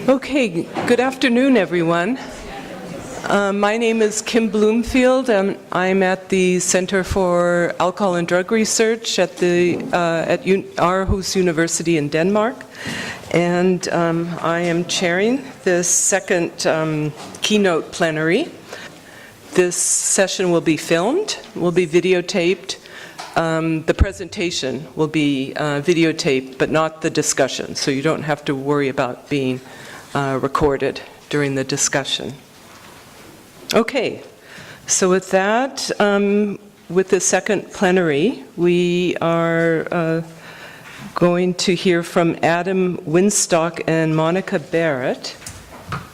Okay, good afternoon, everyone. My name is Kim Bloomfield, and I'm at the Center for Alcohol and Drug Research at Aarhus University in Denmark. And I am chairing this second Keynote plenary. This session will be filmed, will be videotaped. The presentation will be videotaped, but not the discussion, so you don't have to worry about being recorded during the discussion. Okay, so with that, with the second plenary, we are going to hear from Adam Winstock and Monica Barratt.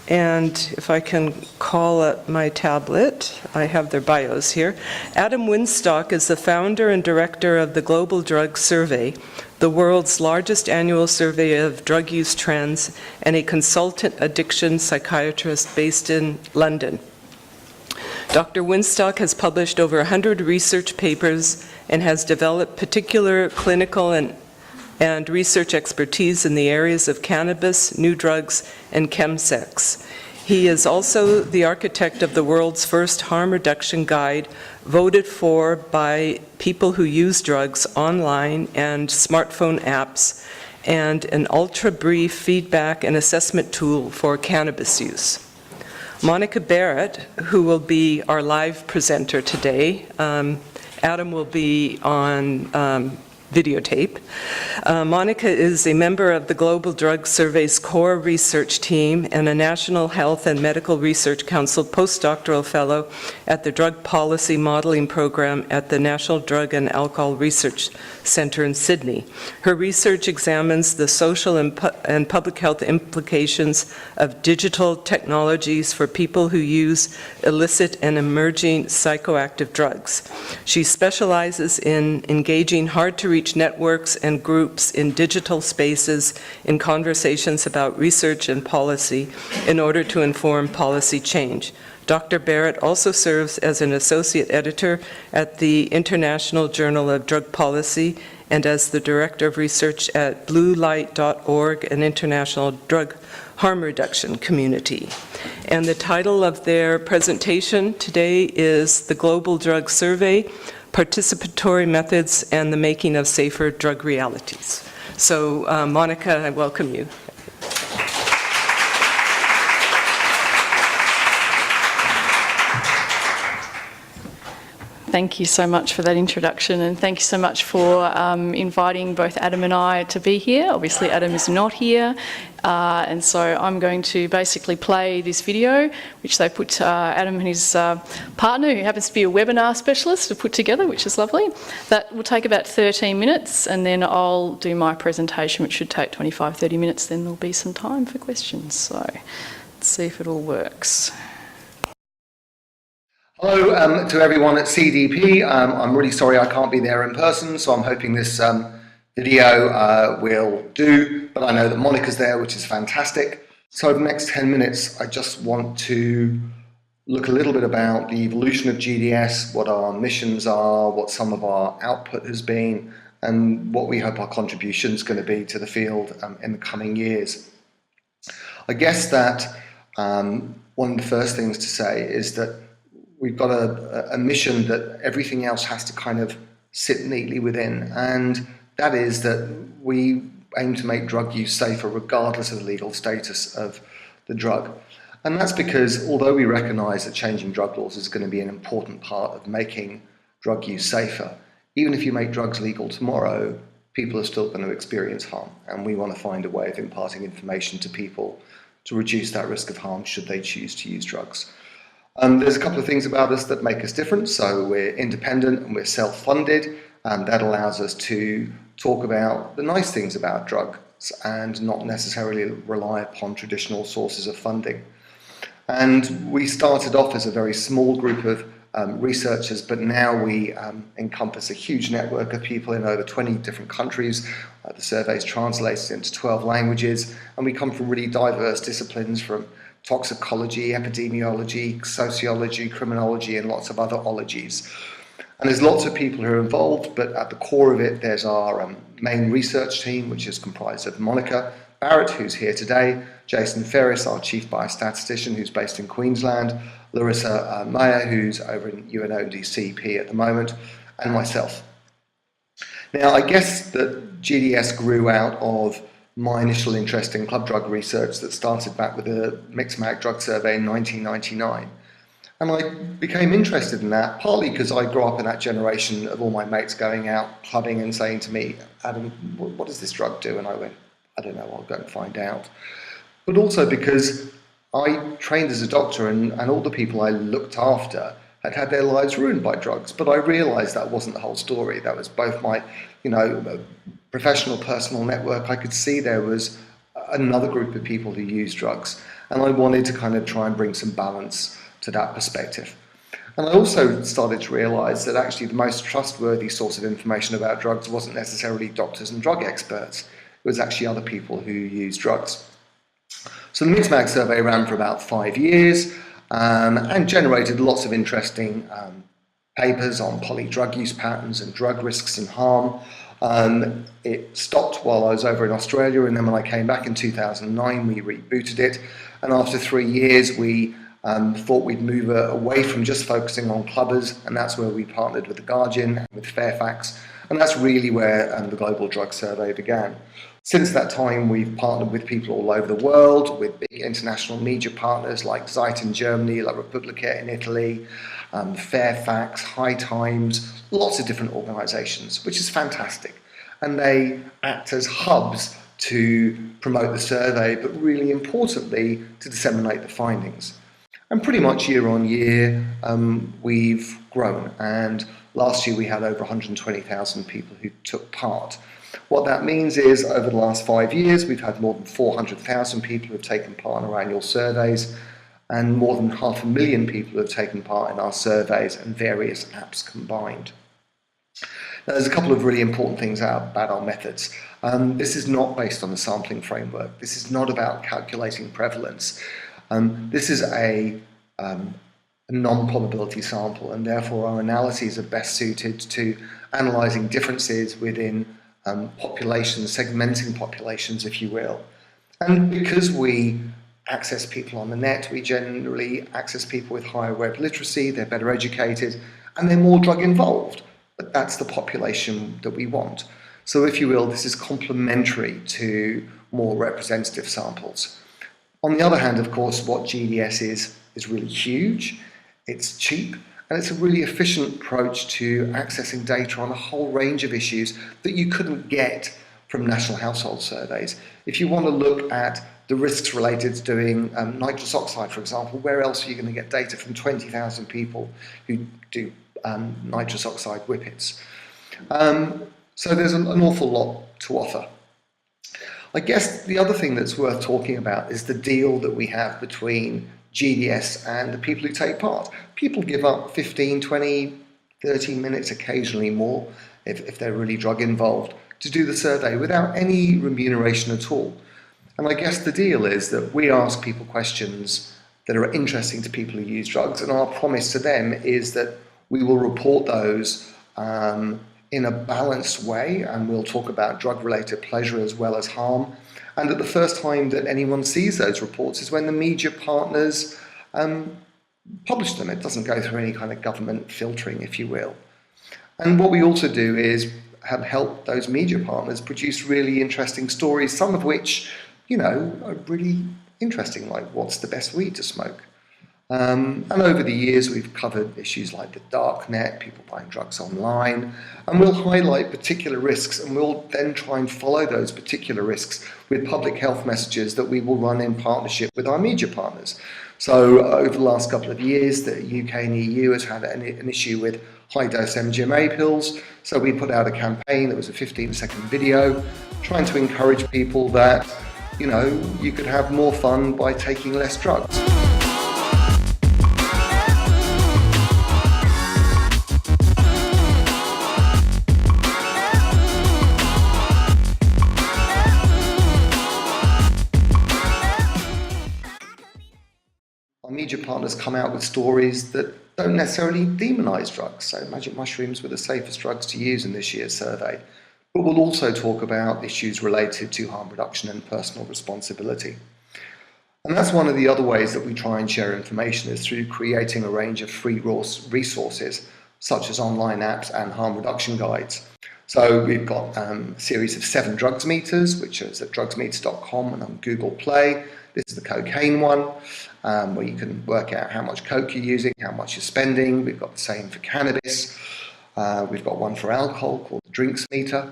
And if I can call up my tablet, I have their bios here. Adam Winstock is the founder and director of the Global Drug Survey, the world's largest annual survey of drug use trends, and a consultant addiction psychiatrist based in London. Dr. Winstock has published over 100 research papers and has developed particular clinical and research expertise in the areas of cannabis, new drugs, and chemsex. He is also the architect of the world's first harm reduction guide, voted for by people who use drugs online and smartphone apps, and an ultra-brief feedback and assessment tool for cannabis use. Monica Barratt, who will be our live presenter today, Adam will be on videotape. Monica is a member of the Global Drug Survey's core research team and a National Health and Medical Research Council postdoctoral fellow at the Drug Policy Modeling Program at the National Drug and Alcohol Research Centre in Sydney. Her research examines the social and public health implications of digital technologies for people who use illicit and emerging psychoactive drugs. She specializes in engaging hard-to-reach networks and groups in digital spaces in conversations about research and policy in order to inform policy change. Dr. Barratt also serves as an associate editor at the International Journal of Drug Policy and as the director of research at bluelight.org, an international drug harm reduction community. And the title of their presentation today is The Global Drug Survey, Participatory Methods and the Making of Safer Drug Realities. So, Monica, I welcome you. Thank you so much for that introduction, and thank you so much for inviting both Adam and I to be here. Obviously, Adam is not here, and so I'm going to basically play this video, which they put Adam and his partner, who happens to be a webinar specialist, to put together, which is lovely. That will take about 13 minutes, and then I'll do my presentation, which should take 25-30 minutes. Then there'll be some time for questions. So let's see if it all works. Hello to everyone at CDP. I'm really sorry I can't be there in person, so I'm hoping this video will do, but I know that Monica's there, which is fantastic. So over the next 10 minutes, I just want to look a little bit about the evolution of GDS, what our missions are, what some of our output has been, and what we hope our contribution is going to be to the field in the coming years. I guess that one of the first things to say is that we've got a mission that everything else has to kind of sit neatly within, and that is that we aim to make drug use safer regardless of the legal status of the drug. And that's because although we recognise that changing drug laws is going to be an important part of making drug use safer, even if you make drugs legal tomorrow, people are still going to experience harm, and we want to find a way of imparting information to people to reduce that risk of harm should they choose to use drugs. There's a couple of things about us that make us different. So we're independent and we're self-funded, and that allows us to talk about the nice things about drugs and not necessarily rely upon traditional sources of funding. And we started off as a very small group of researchers, but now we encompass a huge network of people in over 20 different countries. The survey's translated into 12 languages, and we come from really diverse disciplines, from toxicology, epidemiology, sociology, criminology, and lots of other ologies. And there's lots of people who are involved, but at the core of it, there's our main research team, which is comprised of Monica Barratt, who's here today, Jason Ferris, our chief biostatistician, who's based in Queensland, Larissa Meyer, who's over in UNODCP at the moment, and myself. Now, I guess that GDS grew out of my initial interest in club drug research that started back with the Mixed Mag Drug Survey in 1999. And I became interested in that, partly because I grew up in that generation of all my mates going out clubbing and saying to me, Adam, what does this drug do? And I went, I don't know, I'll go and find out. But also because I trained as a doctor and all the people I looked after had had their lives ruined by drugs. But I realised that wasn't the whole story. That was both my, professional, personal network. I could see there was another group of people who use drugs. And I wanted to kind of try and bring some balance to that perspective. And I also started to realise that actually the most trustworthy source of information about drugs wasn't necessarily doctors and drug experts. It was actually other people who use drugs. So the Mixed Mag survey ran for about 5 years and generated lots of interesting papers on poly-drug use patterns and drug risks and harm. It stopped while I was over in Australia, and then when I came back in 2009, we rebooted it. And after 3 years, we thought we'd move away from just focusing on clubbers, and that's where we partnered with The Guardian, with Fairfax, and that's really where the Global Drug Survey began. Since that time, we've partnered with people all over the world, with big international media partners like Zeit in Germany, La Repubblica in Italy, Fairfax, High Times, lots of different organisations, which is fantastic. And they act as hubs to promote the survey, but really importantly, to disseminate the findings. And pretty much year on year, we've grown. And last year we had over 120,000 people who took part. What that means is over the last 5 years, we've had more than 400,000 people who have taken part in our annual surveys, and more than 500,000 people who have taken part in our surveys and various apps combined. Now, there's a couple of really important things about our methods. This is not based on the sampling framework. This is not about calculating prevalence. This is a non-probability sample, and therefore our analyses are best suited to analysing differences within populations, segmenting populations, if you will. And because we access people on the net, we generally access people with higher web literacy, they're better educated, and they're more drug involved. But that's the population that we want. So if you will, this is complementary to more representative samples. On the other hand, of course, what GDS is really huge, it's cheap, and it's a really efficient approach to accessing data on a whole range of issues that you couldn't get from national household surveys. If you want to look at the risks related to doing nitrous oxide, for example, where else are you going to get data from 20,000 people who do nitrous oxide whippets? So there's an awful lot to offer. I guess the other thing that's worth talking about is the deal that we have between GDS and the people who take part. People give up 15, 20, 30 minutes, occasionally more, if they're really drug involved, to do the survey without any remuneration at all. And I guess the deal is that we ask people questions that are interesting to people who use drugs, and our promise to them is that we will report those in a balanced way, and we'll talk about drug-related pleasure as well as harm. And that the first time that anyone sees those reports is when the media partners publish them. It doesn't go through any kind of government filtering, if you will. And what we also do is help those media partners produce really interesting stories, some of which, are really interesting, like what's the best weed to smoke. And over the years, we've covered issues like the dark net, people buying drugs online, and we'll highlight particular risks, and we'll then try and follow those particular risks with public health messages that we will run in partnership with our media partners. So over the last couple of years, the UK and EU has had an issue with high-dose MDMA pills, so we put out a campaign that was a 15-second video trying to encourage people that, you could have more fun by taking less drugs. Media partners come out with stories that don't necessarily demonise drugs. So magic mushrooms were the safest drugs to use in this year's survey. but we'll also talk about issues related to harm reduction and personal responsibility. And that's one of the other ways that we try and share information, is through creating a range of free resources, such as online apps and harm reduction guides. So we've got a series of 7 drugs meters, which is at drugsmeters.com and on Google Play. This is the cocaine one, where you can work out how much coke you're using, how much you're spending. We've got the same for cannabis. We've got one for alcohol called the drinks meter.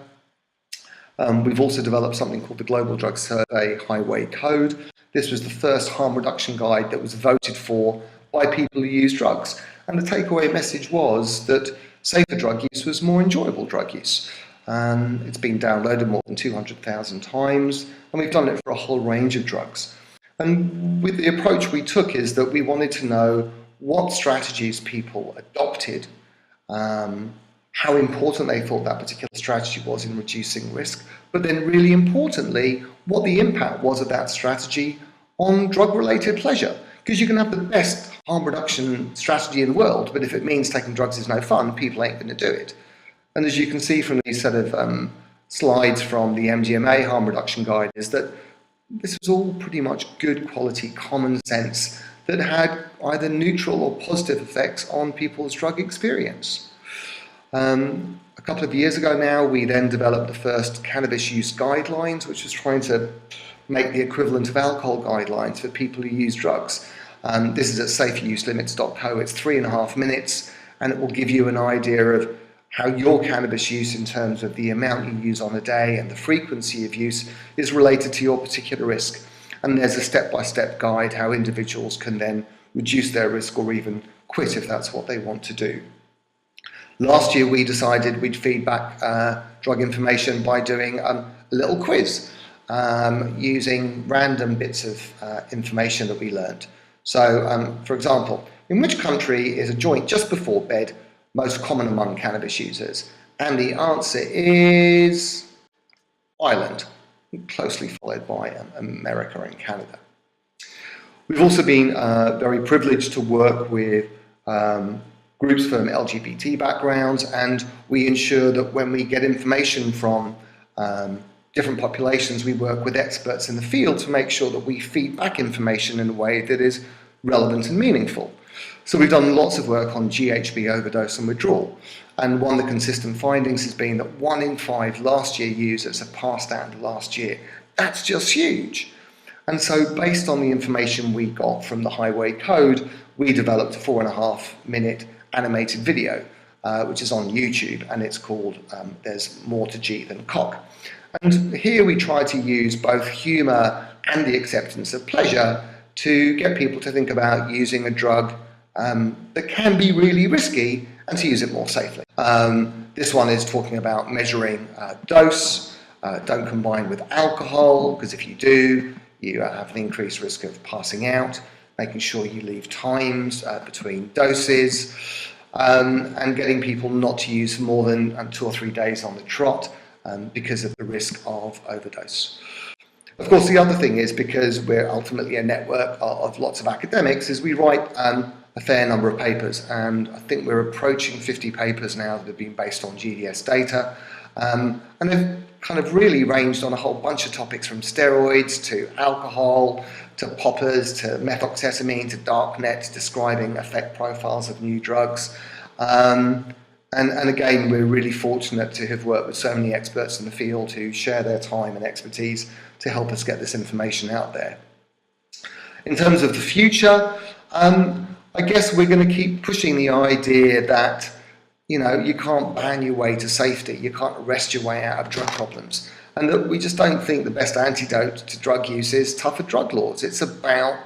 We've also developed something called the Global Drug Survey Highway Code. This was the first harm reduction guide that was voted for by people who use drugs. And the takeaway message was that safer drug use was more enjoyable drug use. It's been downloaded more than 200,000 times, and we've done it for a whole range of drugs. And with the approach we took is that we wanted to know what strategies people adopted, how important they thought that particular strategy was in reducing risk, but then really importantly, what the impact was of that strategy on drug-related pleasure. Because you can have the best harm reduction strategy in the world, but if it means taking drugs is no fun, people ain't going to do it. And as you can see from these set of slides from the MDMA harm reduction guide, is that this was all pretty much good quality common sense that had either neutral or positive effects on people's drug experience. A couple of years ago now, we then developed the first Cannabis Use Guidelines, which was trying to make the equivalent of alcohol guidelines for people who use drugs. This is at saferuselimits.co. It's 3.5 minutes, and it will give you an idea of how your cannabis use, in terms of the amount you use on a day and the frequency of use, is related to your particular risk. And there's a step-by-step guide how individuals can then reduce their risk or even quit if that's what they want to do. Last year, we decided we'd feed back drug information by doing a little quiz using random bits of information that we learned. So, for example, in which country is a joint just before bed most common among cannabis users? And the answer is Ireland, closely followed by America and Canada. We've also been very privileged to work with groups from LGBT backgrounds, and we ensure that when we get information from different populations, we work with experts in the field to make sure that we feed back information in a way that is relevant and meaningful. So we've done lots of work on GHB overdose and withdrawal, and one of the consistent findings has been that 1 in 5 last year users have passed out in the last year. That's just huge. And so based on the information we got from the Highway Code, we developed a 4.5 minute animated video, which is on YouTube, and it's called There's More to G Than Cock. And here we try to use both humour and the acceptance of pleasure to get people to think about using a drug that can be really risky and to use it more safely. This one is talking about measuring dose. Don't combine with alcohol, because if you do, you have an increased risk of passing out. Making sure you leave times between doses, and getting people not to use more than 2 or 3 days on the trot because of the risk of overdose. Of course, the other thing is, because we're ultimately a network of lots of academics, is we write a fair number of papers, and I think we're approaching 50 papers now that have been based on GDS data, and they've kind of really ranged on a whole bunch of topics, from steroids to alcohol to poppers to methoxetamine to darknet, describing effect profiles of new drugs. And again, we're really fortunate to have worked with so many experts in the field who share their time and expertise to help us get this information out there. In terms of the future, I guess we're going to keep pushing the idea that, you know, you can't ban your way to safety, you can't arrest your way out of drug problems, and that we just don't think the best antidote to drug use is tougher drug laws. It's about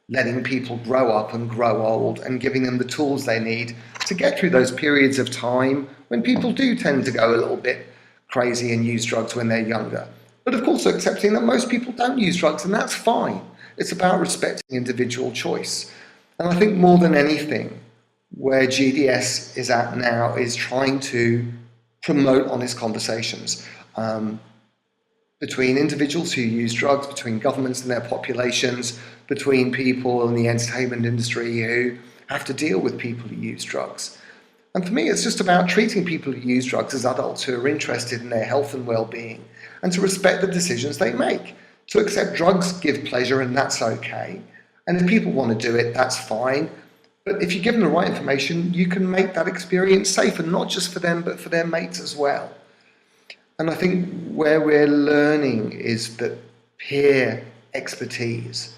letting people grow up and grow old and giving them the tools they need to get through those periods of time when people do tend to go a little bit crazy and use drugs when they're younger. But of course, accepting that most people don't use drugs, and that's fine. It's about respecting individual choice. And I think more than anything, where GDS is at now is trying to promote honest conversations between individuals who use drugs, between governments and their populations, between people in the entertainment industry who have to deal with people who use drugs. And for me, it's just about treating people who use drugs as adults who are interested in their health and well-being, and to respect the decisions they make. To accept drugs give pleasure, and that's okay. And if people want to do it, that's fine. But if you give them the right information, you can make that experience safer, not just for them, but for their mates as well. And I think where we're learning is that peer expertise,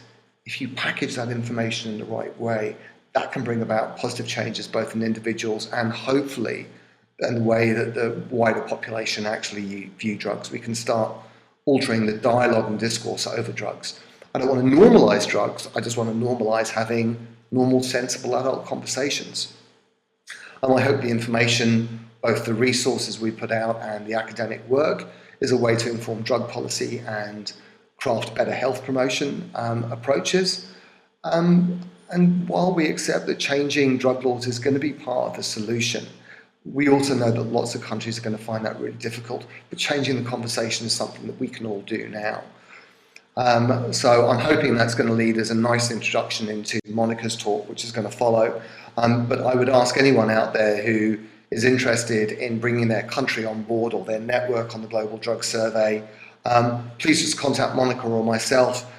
if you package that information in the right way, that can bring about positive changes both in individuals and hopefully in the way that the wider population actually view drugs. We can start altering the dialogue and discourse over drugs. I don't want to normalise drugs, I just want to normalise having normal, sensible adult conversations. And I hope the information, both the resources we put out and the academic work, is a way to inform drug policy and craft better health promotion approaches. And while we accept that changing drug laws is going to be part of the solution, we also know that lots of countries are going to find that really difficult, but changing the conversation is something that we can all do now. So I'm hoping that's going to lead as a nice introduction into Monica's talk, which is going to follow. But I would ask anyone out there who is interested in bringing their country on board or their network on the Global Drug Survey, please just contact Monica or myself.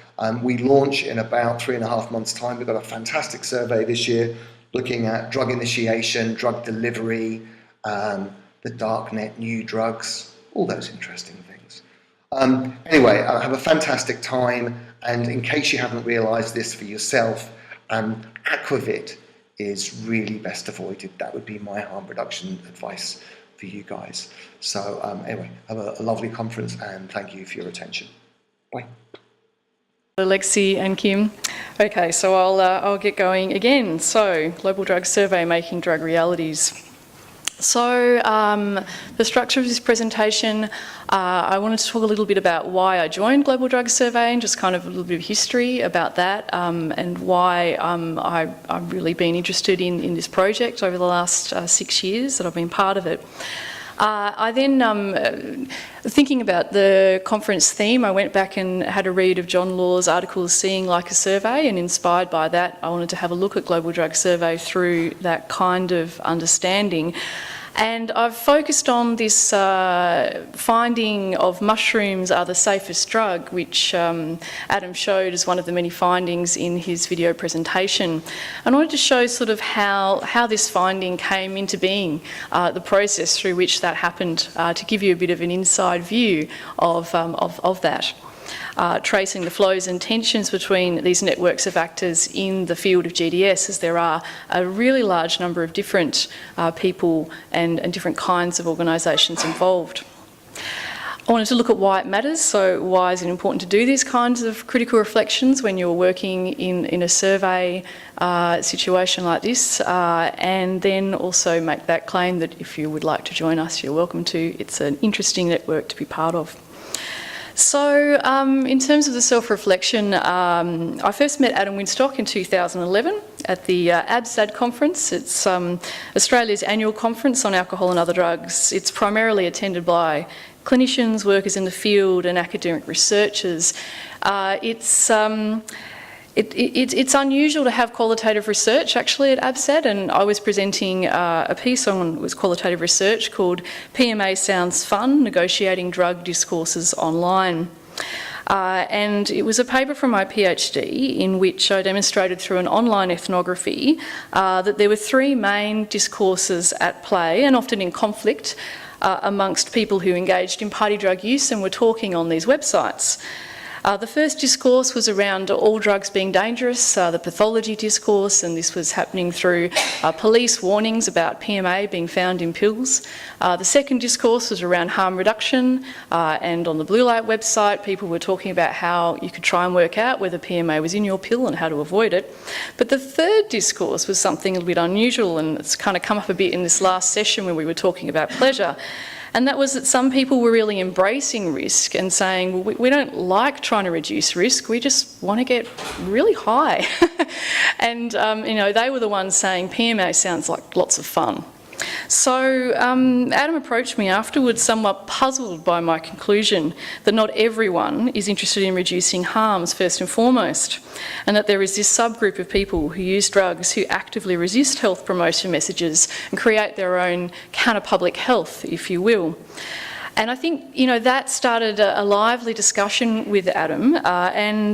We launch in about 3.5 months' time. We've got a fantastic survey this year looking at drug initiation, drug delivery, the darknet, new drugs, all those interesting things. Anyway, have a fantastic time, and in case you haven't realised this for yourself, aquavit is really best avoided. That would be my harm reduction advice for you guys. So anyway, have a lovely conference, and thank you for your attention. Bye. Lexi and Kim. Okay, so I'll get going again. So, Global Drug Survey, Making Drug Realities. So, the structure of this presentation, I wanted to talk a little bit about why I joined Global Drug Survey and just kind of a little bit of history about that, and why I've really been interested in this project over the last 6 years that I've been part of it. I then, thinking about the conference theme, I went back and had a read of John Law's articles, Seeing Like a Survey, and inspired by that, I wanted to have a look at Global Drug Survey through that kind of understanding. And I've focused on this finding of mushrooms are the safest drug, which Adam showed as one of the many findings in his video presentation. And I wanted to show sort of how this finding came into being, the process through which that happened, to give you a bit of an inside view of that. Tracing the flows and tensions between these networks of actors in the field of GDS, as there are a really large number of different people and different kinds of organisations involved. I wanted to look at why it matters, so why is it important to do these kinds of critical reflections when you're working in a survey situation like this, and then also make that claim that if you would like to join us, you're welcome to. It's an interesting network to be part of. So, in terms of the self-reflection, I first met Adam Winstock in 2011 at the ABSAD conference. It's Australia's annual conference on alcohol and other drugs. It's primarily attended by clinicians, workers in the field and academic researchers. It's unusual to have qualitative research actually at ABSAD, and I was presenting a piece on was qualitative research called PMA Sounds Fun, Negotiating Drug Discourses Online. And it was a paper from my PhD in which I demonstrated through an online ethnography that there were three main discourses at play and often in conflict amongst people who engaged in party drug use and were talking on these websites. The first discourse was around all drugs being dangerous, the pathology discourse, and this was happening through police warnings about PMA being found in pills. The second discourse was around harm reduction, and on the Blue Light website people were talking about how you could try and work out whether PMA was in your pill and how to avoid it. But the third discourse was something a little bit unusual, and it's kind of come up a bit in this last session when we were talking about pleasure. And that was that some people were really embracing risk and saying, well, we don't like trying to reduce risk, we just want to get really high. And, they were the ones saying PMA sounds like lots of fun. So Adam approached me afterwards somewhat puzzled by my conclusion that not everyone is interested in reducing harms first and foremost, and that there is this subgroup of people who use drugs who actively resist health promotion messages and create their own counter-public health, if you will. And I think, that started a lively discussion with Adam that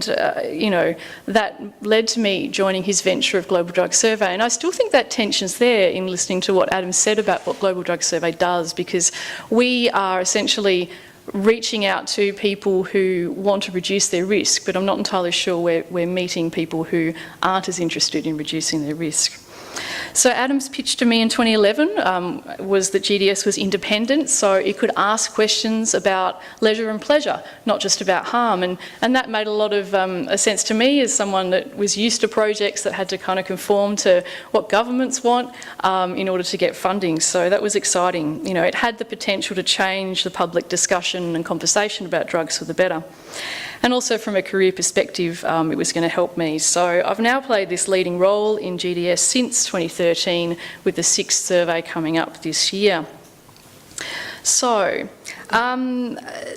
led to me joining his venture of Global Drug Survey. And I still think that tension's there in listening to what Adam said about what Global Drug Survey does, because we are essentially reaching out to people who want to reduce their risk, but I'm not entirely sure we're meeting people who aren't as interested in reducing their risk. So Adam's pitch to me in 2011 was that GDS was independent, so it could ask questions about leisure and pleasure, not just about harm. And that made a lot of sense to me as someone that was used to projects that had to kind of conform to what governments want in order to get funding. So that was exciting. It had the potential to change the public discussion and conversation about drugs for the better. And also from a career perspective, it was going to help me. So I've now played this leading role in GDS since 2013, with the 6th survey coming up this year. So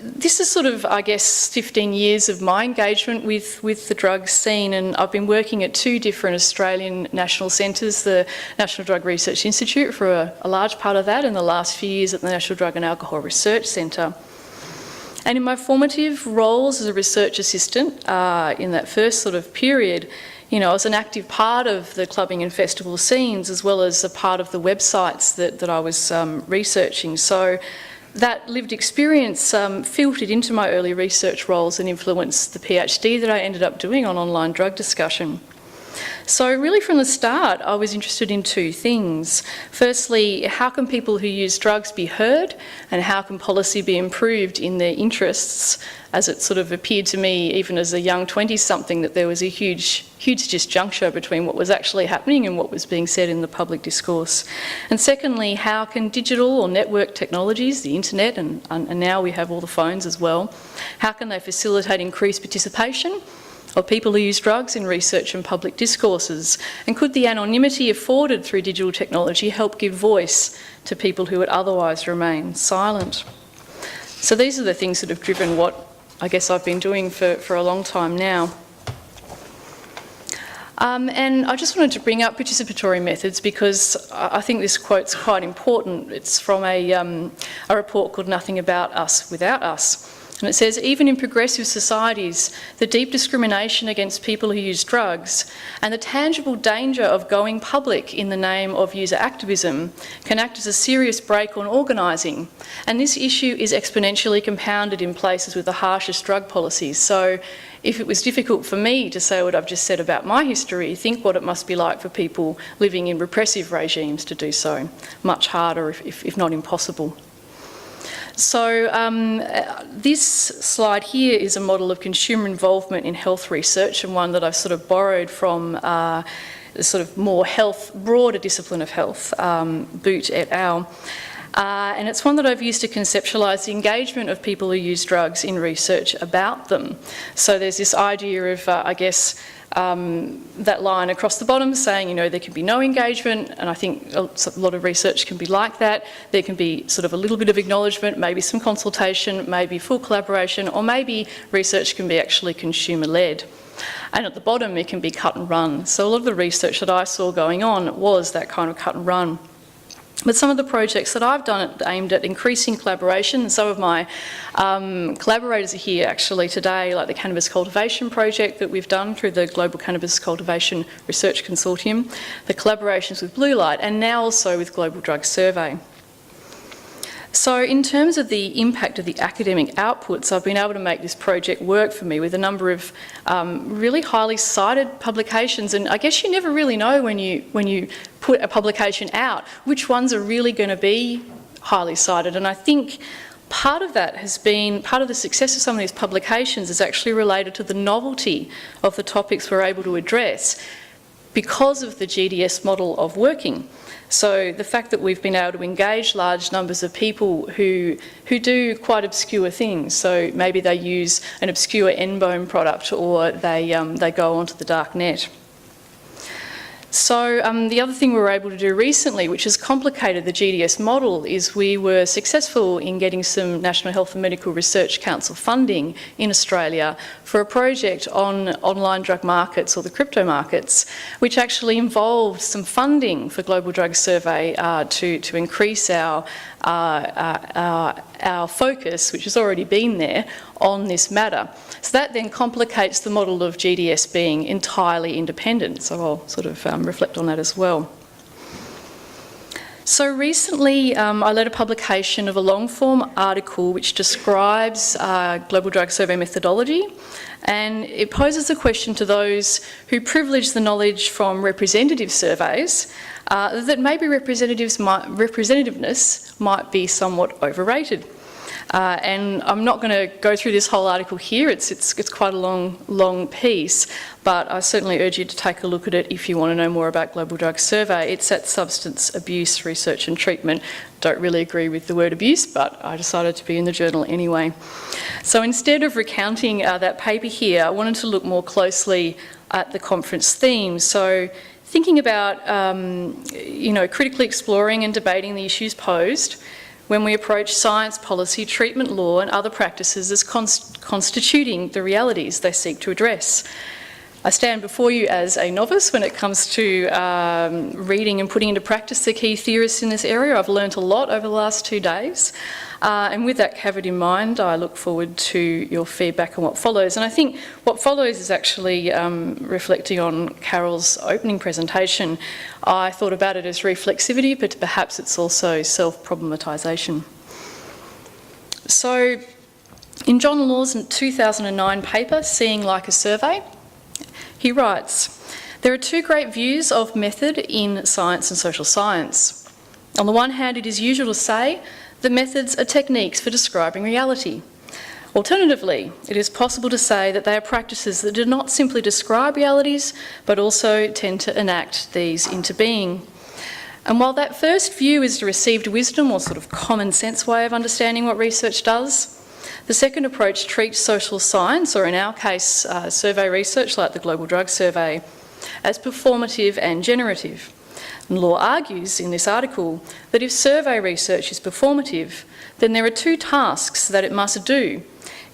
this is sort of, I guess, 15 years of my engagement with the drug scene, and I've been working at 2 different Australian national centres, the National Drug Research Institute for a large part of that, and the last few years at the National Drug and Alcohol Research Centre. And in my formative roles as a research assistant in that first sort of period, I was an active part of the clubbing and festival scenes, as well as a part of the websites that I was researching. So that lived experience filtered into my early research roles and influenced the PhD that I ended up doing on online drug discussion. So really from the start, I was interested in 2 things. Firstly, how can people who use drugs be heard, and how can policy be improved in their interests, as it sort of appeared to me, even as a young 20-something, that there was a huge disjuncture between what was actually happening and what was being said in the public discourse. And secondly, how can digital or network technologies, the internet, and now we have all the phones as well, how can they facilitate increased participation of people who use drugs in research and public discourses? And could the anonymity afforded through digital technology help give voice to people who would otherwise remain silent? So these are the things that have driven what I guess I've been doing for a long time now. And I just wanted to bring up participatory methods because I think this quote's quite important. It's from a report called Nothing About Us Without Us. And it says, even in progressive societies, the deep discrimination against people who use drugs and the tangible danger of going public in the name of user activism can act as a serious brake on organising. And this issue is exponentially compounded in places with the harshest drug policies. So if it was difficult for me to say what I've just said about my history, think what it must be like for people living in repressive regimes to do so. Much harder, if not impossible. So this slide here is a model of consumer involvement in health research, and one that I've sort of borrowed from the sort of more broader discipline of health, Boot et al. And it's one that I've used to conceptualise the engagement of people who use drugs in research about them. So there's this idea of, I guess, that line across the bottom saying, there can be no engagement, and I think a lot of research can be like that. There can be sort of a little bit of acknowledgement, maybe some consultation, maybe full collaboration, or maybe research can be actually consumer-led. And at the bottom, it can be cut and run. So a lot of the research that I saw going on was that kind of cut and run. But some of the projects that I've done aimed at increasing collaboration, and some of my collaborators are here actually today, like the Cannabis Cultivation Project that we've done through the Global Cannabis Cultivation Research Consortium, the collaborations with Blue Light, and now also with Global Drug Survey. So in terms of the impact of the academic outputs, I've been able to make this project work for me with a number of really highly cited publications, and I guess you never really know when you put a publication out which ones are really going to be highly cited. And I think part of that has been, part of the success of some of these publications is actually related to the novelty of the topics we're able to address because of the GDS model of working. So the fact that we've been able to engage large numbers of people who do quite obscure things, so maybe they use an obscure N-bone product, or they go onto the dark net. So the other thing we were able to do recently, which has complicated the GDS model, is we were successful in getting some National Health and Medical Research Council funding in Australia for a project on online drug markets, or the crypto markets, which actually involved some funding for Global Drug Survey to increase our focus, which has already been there, on this matter. So that then complicates the model of GDS being entirely independent. So I'll sort of reflect on that as well. So recently I led a publication of a long-form article which describes Global Drug Survey methodology, and it poses a question to those who privilege the knowledge from representative surveys that maybe representativeness might be somewhat overrated. And I'm not going to go through this whole article here, it's quite a long piece, but I certainly urge you to take a look at it if you want to know more about Global Drug Survey. It's at Substance Abuse Research and Treatment. Don't really agree with the word abuse, but I decided to be in the journal anyway. So instead of recounting that paper here, I wanted to look more closely at the conference theme. So thinking about, critically exploring and debating the issues posed when we approach science, policy, treatment law and other practices as constituting the realities they seek to address. I stand before you as a novice when it comes to reading and putting into practice the key theorists in this area. I've learnt a lot over the last 2 days. And with that caveat in mind, I look forward to your feedback on what follows. And I think what follows is actually reflecting on Carol's opening presentation. I thought about it as reflexivity, but perhaps it's also self-problematisation. So in John Law's 2009 paper, Seeing Like a Survey, he writes, "There are two great views of method in science and social science. On the one hand, it is usual to say that methods are techniques for describing reality. Alternatively, it is possible to say that they are practices that do not simply describe realities, but also tend to enact these into being. And while that first view is the received wisdom or sort of common sense way of understanding what research does, the second approach treats social science, or in our case, survey research like the Global Drug Survey, as performative and generative. And Law argues in this article that if survey research is performative, then there are two tasks that it must do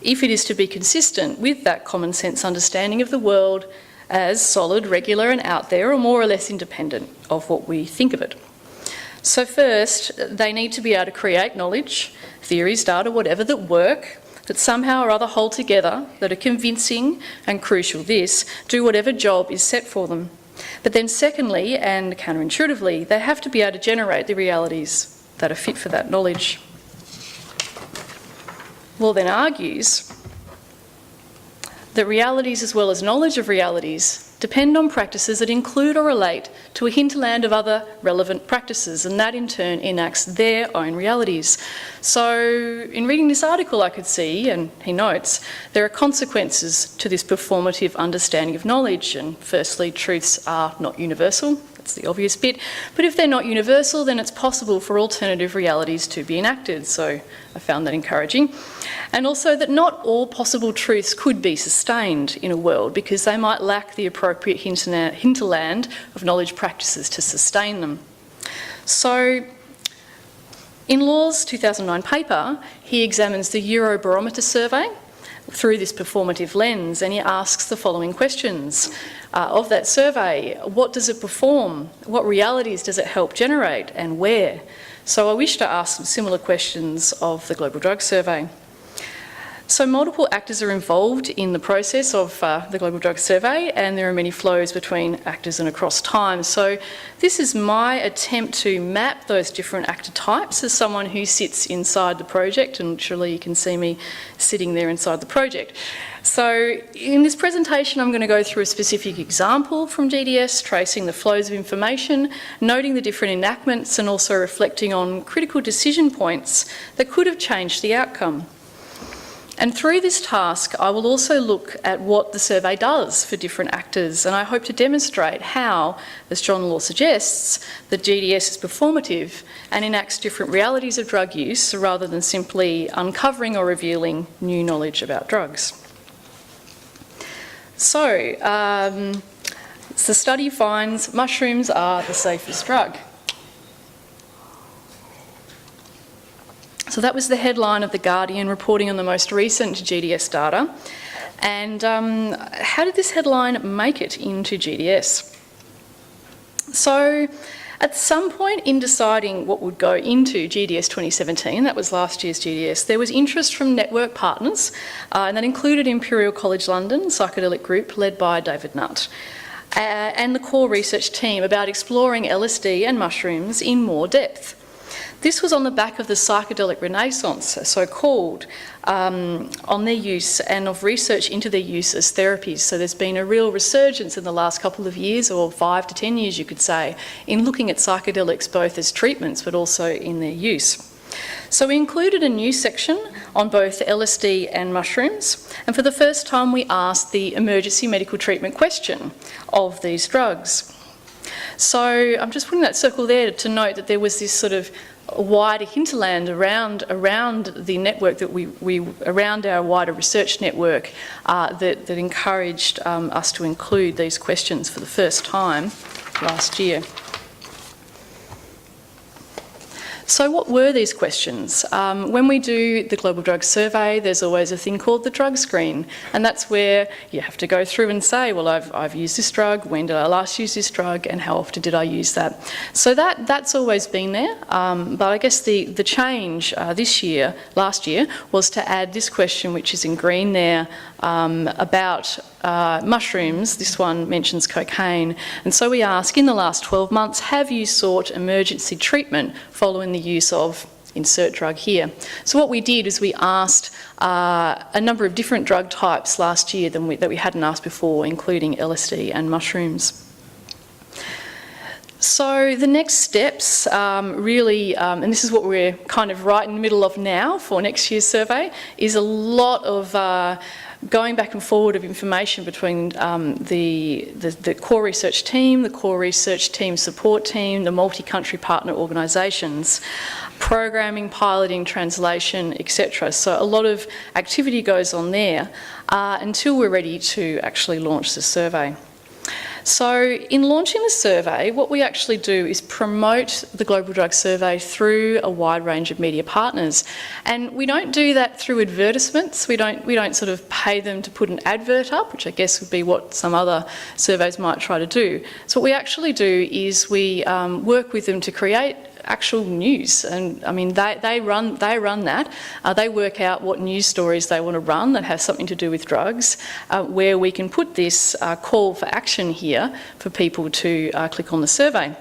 if it is to be consistent with that common sense understanding of the world as solid, regular and out there, or more or less independent of what we think of it. So first, they need to be able to create knowledge, theories, data, whatever, that work, that somehow or other hold together, that are convincing and crucial, do whatever job is set for them. But then secondly, and counterintuitively, they have to be able to generate the realities that are fit for that knowledge. Law then argues that realities as well as knowledge of realities depend on practices that include or relate to a hinterland of other relevant practices, and that in turn enacts their own realities. So in reading this article I could see, and he notes, there are consequences to this performative understanding of knowledge, and firstly, truths are not universal. That's the obvious bit. But if they're not universal, then it's possible for alternative realities to be enacted. So I found that encouraging. And also that not all possible truths could be sustained in a world because they might lack the appropriate hinterland of knowledge practices to sustain them. So in Law's 2009 paper, he examines the Eurobarometer survey through this performative lens, and he asks the following questions. Of that survey, what does it perform? What realities does it help generate, and where? So I wish to ask some similar questions of the Global Drug Survey. So multiple actors are involved in the process of the Global Drug Survey, and there are many flows between actors and across time. So this is my attempt to map those different actor types as someone who sits inside the project, and literally you can see me sitting there inside the project. So in this presentation I'm going to go through a specific example from GDS, tracing the flows of information, noting the different enactments and also reflecting on critical decision points that could have changed the outcome. And through this task, I will also look at what the survey does for different actors, and I hope to demonstrate how, as John Law suggests, the GDS is performative and enacts different realities of drug use rather than simply uncovering or revealing new knowledge about drugs. So, The study finds mushrooms are the safest drug. So that was the headline of The Guardian reporting on the most recent GDS data. And how did this headline make it into GDS? So at some point in deciding what would go into GDS 2017, that was last year's GDS, there was interest from network partners, and that included Imperial College London psychedelic group led by David Nutt, and the core research team about exploring LSD and mushrooms in more depth. This was on the back of the psychedelic renaissance, so-called, on their use and of research into their use as therapies. So there's been a real resurgence in the last couple of years, or 5 to 10 years you could say, in looking at psychedelics both as treatments but also in their use. So we included a new section on both LSD and mushrooms, and for the first time we asked the emergency medical treatment question of these drugs. So I'm just putting that circle there to note that there was this sort of wider hinterland around the network that we around our wider research network that encouraged us to include these questions for the first time last year. So what were these questions? When we do the Global Drug Survey, there's always a thing called the drug screen, and that's where you have to go through and say, well, I've used this drug, when did I last use this drug, and how often did I use that? So that's always been there, but I guess the change last year, was to add this question, which is in green there, about mushrooms. This one mentions cocaine. And so we ask, in the last 12 months, have you sought emergency treatment following the use of insert drug here? So what we did is we asked a number of different drug types last year that we hadn't asked before, including LSD and mushrooms. So the next steps really, and this is what we're kind of right in the middle of now for next year's survey, is a lot of going back and forward of information between the core research team, the core research team support team, the multi-country partner organisations, programming, piloting, translation, etc. So a lot of activity goes on there until we're ready to actually launch the survey. So in launching the survey, what we actually do is promote the Global Drug Survey through a wide range of media partners. And we don't do that through advertisements. We don't sort of pay them to put an advert up, which I guess would be what some other surveys might try to do. So what we actually do is we work with them to create actual news, and I mean they run that. They work out what news stories they want to run that have something to do with drugs, where we can put this call for action here for people to click on the survey.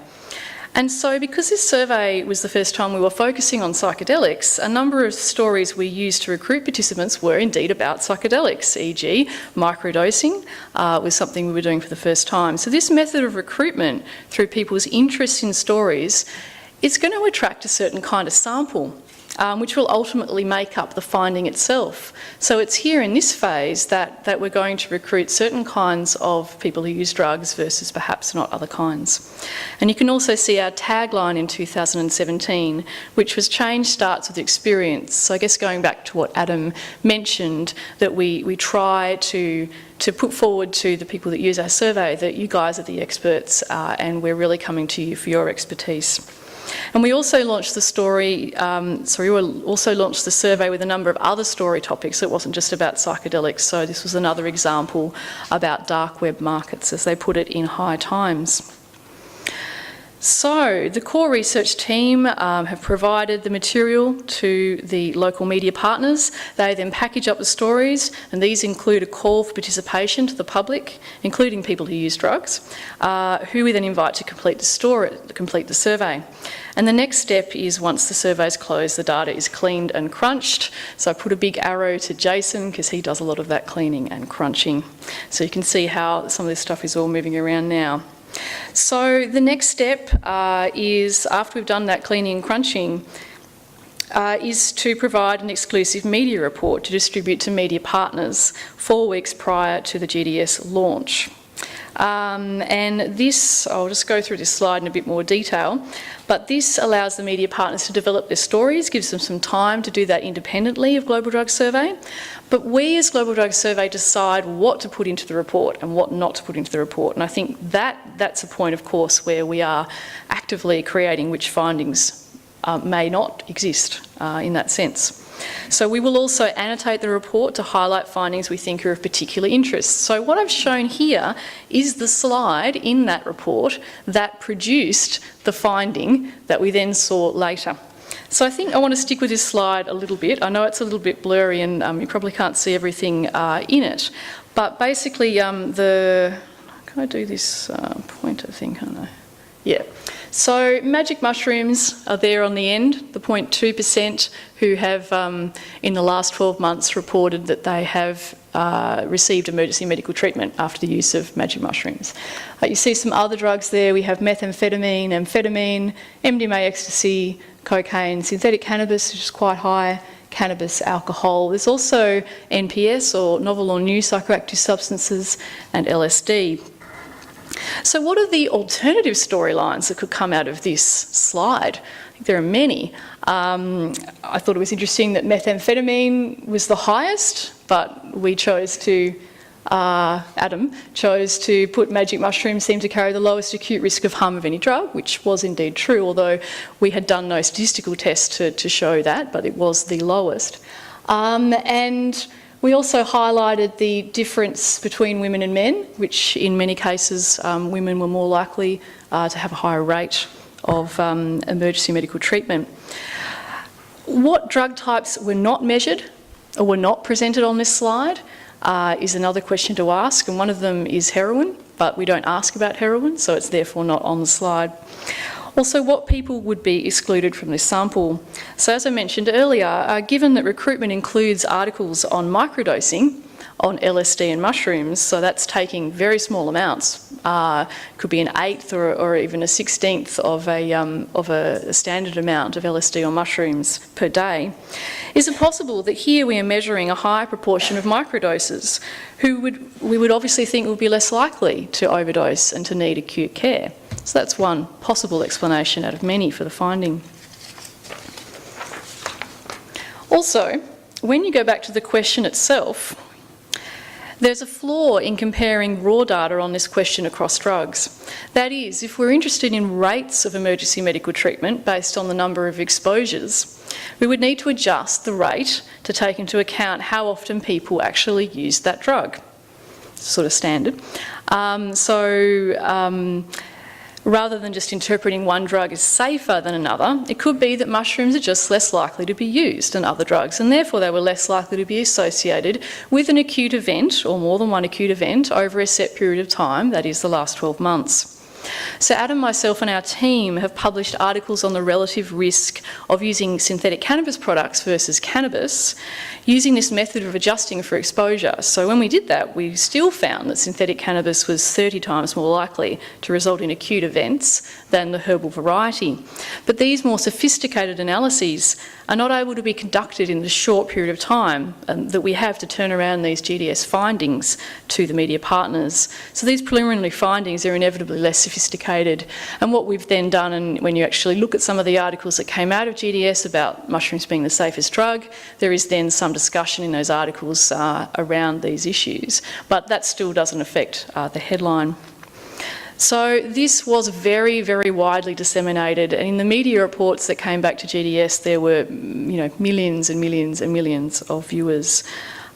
And so because this survey was the first time we were focusing on psychedelics, a number of stories we used to recruit participants were indeed about psychedelics, e.g. microdosing was something we were doing for the first time. So this method of recruitment through people's interest in stories, it's going to attract a certain kind of sample, which will ultimately make up the finding itself. So it's here in this phase that we're going to recruit certain kinds of people who use drugs versus perhaps not other kinds. And you can also see our tagline in 2017, which was change starts with experience. So I guess going back to what Adam mentioned, that we try to put forward to the people that use our survey that you guys are the experts and we're really coming to you for your expertise. And we also launched the survey with a number of other story topics. It wasn't just about psychedelics, so this was another example about dark web markets, as they put it, in High Times. So the core research team have provided the material to the local media partners. They then package up the stories, and these include a call for participation to the public, including people who use drugs, who we then invite to complete the survey. And the next step is, once the survey is closed, the data is cleaned and crunched. So I put a big arrow to Jason because he does a lot of that cleaning and crunching. So you can see how some of this stuff is all moving around now. So the next step is, after we've done that cleaning and crunching, is to provide an exclusive media report to distribute to media partners 4 weeks prior to the GDS launch. And this, I'll just go through this slide in a bit more detail, but this allows the media partners to develop their stories, gives them some time to do that independently of Global Drug Survey. But we as Global Drug Survey decide what to put into the report and what not to put into the report. And I think that's a point, of course, where we are actively creating which findings may not exist in that sense. So we will also annotate the report to highlight findings we think are of particular interest. So what I've shown here is the slide in that report that produced the finding that we then saw later. So I think I want to stick with this slide a little bit. I know it's a little bit blurry and you probably can't see everything in it, but basically can I do this pointer thing, can't I? Yeah. So magic mushrooms are there on the end, the 0.2% who have in the last 12 months reported that they have received emergency medical treatment after the use of magic mushrooms. You see some other drugs there. We have methamphetamine, amphetamine, MDMA, ecstasy, cocaine, synthetic cannabis, which is quite high, cannabis, alcohol. There's also NPS, or novel or new psychoactive substances, and LSD. So what are the alternative storylines that could come out of this slide? I think there are many. I thought it was interesting that methamphetamine was the highest, but we chose to, Adam chose to put magic mushrooms seem to carry the lowest acute risk of harm of any drug, which was indeed true, although we had done no statistical tests to show that, but it was the lowest. And we also highlighted the difference between women and men, which in many cases women were more likely to have a higher rate of emergency medical treatment. What drug types were not measured or were not presented on this slide is another question to ask, and one of them is heroin, but we don't ask about heroin, so it's therefore not on the slide. Also, what people would be excluded from this sample. So as I mentioned earlier, given that recruitment includes articles on microdosing, on LSD and mushrooms, so that's taking very small amounts, could be an eighth or even a 16th of a standard amount of LSD or mushrooms per day. Is it possible that here we are measuring a high proportion of microdoses who we would obviously think would be less likely to overdose and to need acute care? So that's one possible explanation out of many for the finding. Also, when you go back to the question itself, there's a flaw in comparing raw data on this question across drugs. That is, if we're interested in rates of emergency medical treatment based on the number of exposures, we would need to adjust the rate to take into account how often people actually use that drug. Sort of standard. Rather than just interpreting one drug as safer than another, it could be that mushrooms are just less likely to be used than other drugs, and therefore they were less likely to be associated with an acute event or more than one acute event over a set period of time, that is the last 12 months. So Adam, myself and our team have published articles on the relative risk of using synthetic cannabis products versus cannabis using this method of adjusting for exposure. So when we did that, we still found that synthetic cannabis was 30 times more likely to result in acute events than the herbal variety. But these more sophisticated analyses are not able to be conducted in the short period of time that we have to turn around these GDS findings to the media partners. So these preliminary findings are inevitably less sophisticated, and what we've then done, and when you actually look at some of the articles that came out of GDS about mushrooms being the safest drug, there is then some discussion in those articles around these issues, but that still doesn't affect the headline. So this was very, very widely disseminated, and in the media reports that came back to GDS, there were millions and millions and millions of viewers,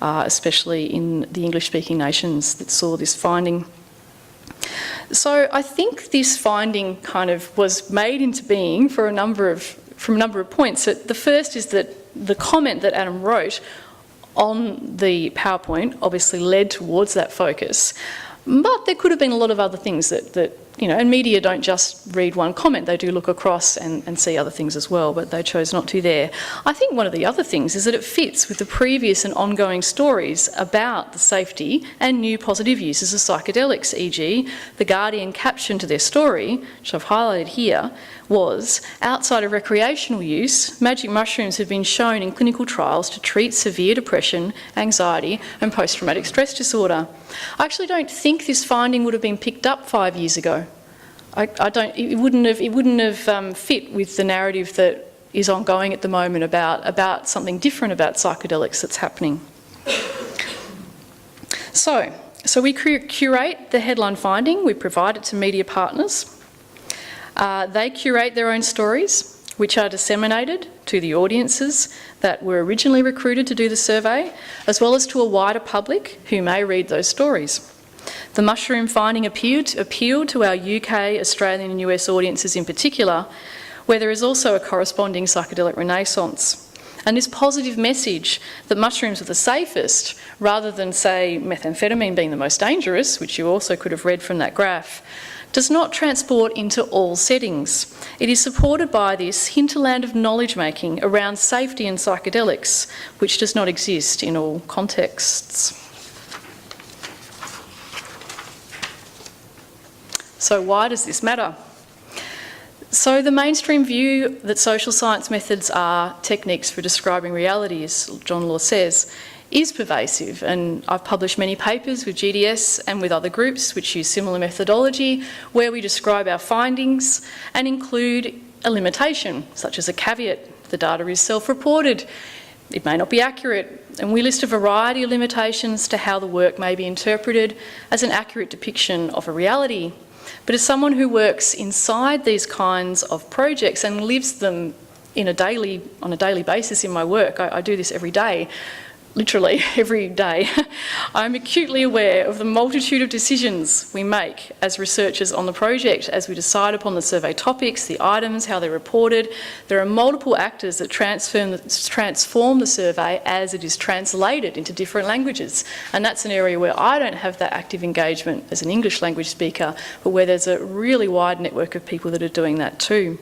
especially in the English-speaking nations, that saw this finding. So I think this finding kind of was made into being from a number of points. So the first is that the comment that Adam wrote on the PowerPoint obviously led towards that focus. But there could have been a lot of other things that and media don't just read one comment, they do look across and see other things as well, but they chose not to there. I think one of the other things is that it fits with the previous and ongoing stories about the safety and new positive uses of psychedelics, e.g. The Guardian caption to their story, which I've highlighted here, was, outside of recreational use, magic mushrooms have been shown in clinical trials to treat severe depression, anxiety and post-traumatic stress disorder. I actually don't think this finding would have been picked up 5 years ago. It wouldn't have fit with the narrative that is ongoing at the moment about something different about psychedelics that's happening. So we curate the headline finding, we provide it to media partners. They curate their own stories, which are disseminated to the audiences that were originally recruited to do the survey, as well as to a wider public who may read those stories. The mushroom finding appealed to our UK, Australian and US audiences in particular, where there is also a corresponding psychedelic renaissance. And this positive message that mushrooms are the safest, rather than, say, methamphetamine being the most dangerous, which you also could have read from that graph, does not transport into all settings. It is supported by this hinterland of knowledge-making around safety and psychedelics, which does not exist in all contexts. So why does this matter? So the mainstream view that social science methods are techniques for describing reality, as John Law says, is pervasive, and I've published many papers with GDS and with other groups which use similar methodology where we describe our findings and include a limitation, such as a caveat. The data is self-reported, it may not be accurate, and we list a variety of limitations to how the work may be interpreted as an accurate depiction of a reality. But as someone who works inside these kinds of projects and lives them on a daily basis in my work, I do this every day, literally every day, I'm acutely aware of the multitude of decisions we make as researchers on the project as we decide upon the survey topics, the items, how they're reported. There are multiple actors that transform the survey as it is translated into different languages. And that's an area where I don't have that active engagement as an English language speaker, but where there's a really wide network of people that are doing that too.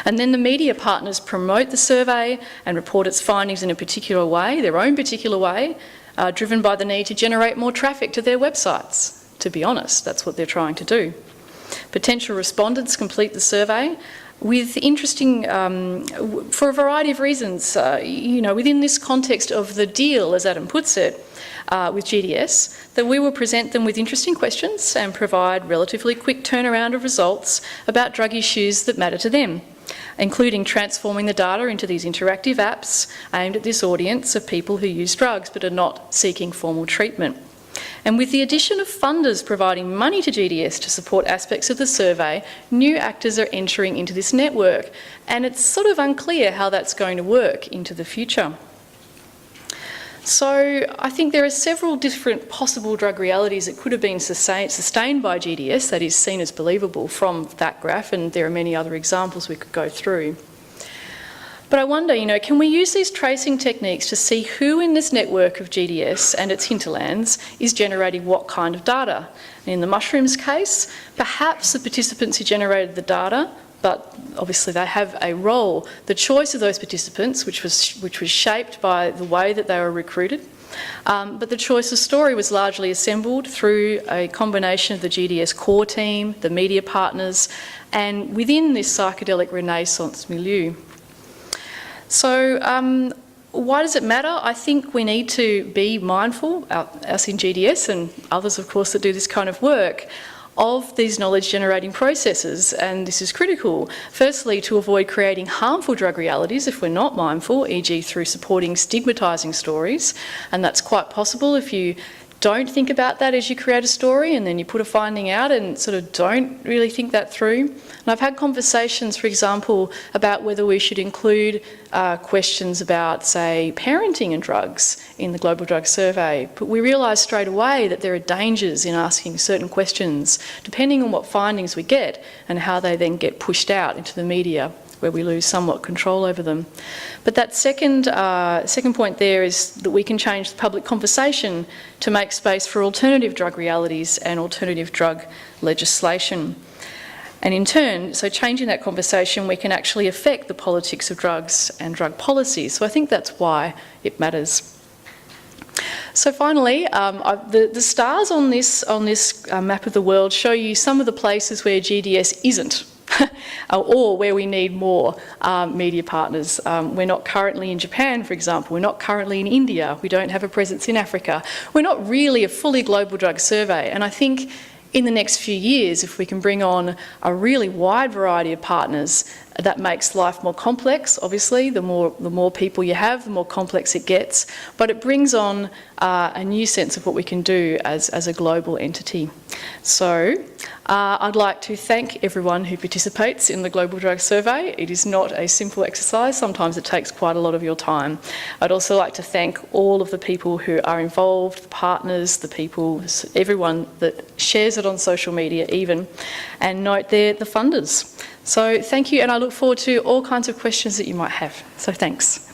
And then the media partners promote the survey and report its findings in a particular way, their own particular way, driven by the need to generate more traffic to their websites. To be honest, that's what they're trying to do. Potential respondents complete the survey with interesting, for a variety of reasons, within this context of the deal, as Adam puts it, with GDS, that we will present them with interesting questions and provide relatively quick turnaround of results about drug issues that matter to them, including transforming the data into these interactive apps aimed at this audience of people who use drugs but are not seeking formal treatment. And with the addition of funders providing money to GDS to support aspects of the survey, new actors are entering into this network, and it's sort of unclear how that's going to work into the future. So I think there are several different possible drug realities that could have been sustained by GDS, that is seen as believable from that graph, and there are many other examples we could go through. But I wonder, can we use these tracing techniques to see who in this network of GDS and its hinterlands is generating what kind of data? In the mushrooms case, perhaps the participants who generated the data, but obviously they have a role. The choice of those participants, which was shaped by the way that they were recruited, but the choice of story was largely assembled through a combination of the GDS core team, the media partners, and within this psychedelic renaissance milieu. So why does it matter? I think we need to be mindful, us in GDS and others of course that do this kind of work, of these knowledge generating processes, and this is critical. Firstly, to avoid creating harmful drug realities if we're not mindful, e.g. through supporting stigmatising stories, and that's quite possible if you don't think about that as you create a story and then you put a finding out and sort of don't really think that through. And I've had conversations, for example, about whether we should include questions about, say, parenting and drugs in the Global Drug Survey, but we realised straight away that there are dangers in asking certain questions depending on what findings we get and how they then get pushed out into the media, where we lose somewhat control over them. But that second point there is that we can change the public conversation to make space for alternative drug realities and alternative drug legislation. And in turn, so changing that conversation, we can actually affect the politics of drugs and drug policy. So I think that's why it matters. So finally, the stars on this map of the world show you some of the places where GDS isn't, or where we need more media partners. We're not currently in Japan, for example. We're not currently in India. We don't have a presence in Africa. We're not really a fully global drug survey. And I think in the next few years, if we can bring on a really wide variety of partners, that makes life more complex, obviously. The more people you have, the more complex it gets. But it brings on a new sense of what we can do as a global entity. So I'd like to thank everyone who participates in the Global Drug Survey. It is not a simple exercise. Sometimes it takes quite a lot of your time. I'd also like to thank all of the people who are involved, the partners, the people, everyone that shares it on social media even, and note they're the funders. So thank you, and I look forward to all kinds of questions that you might have. So thanks.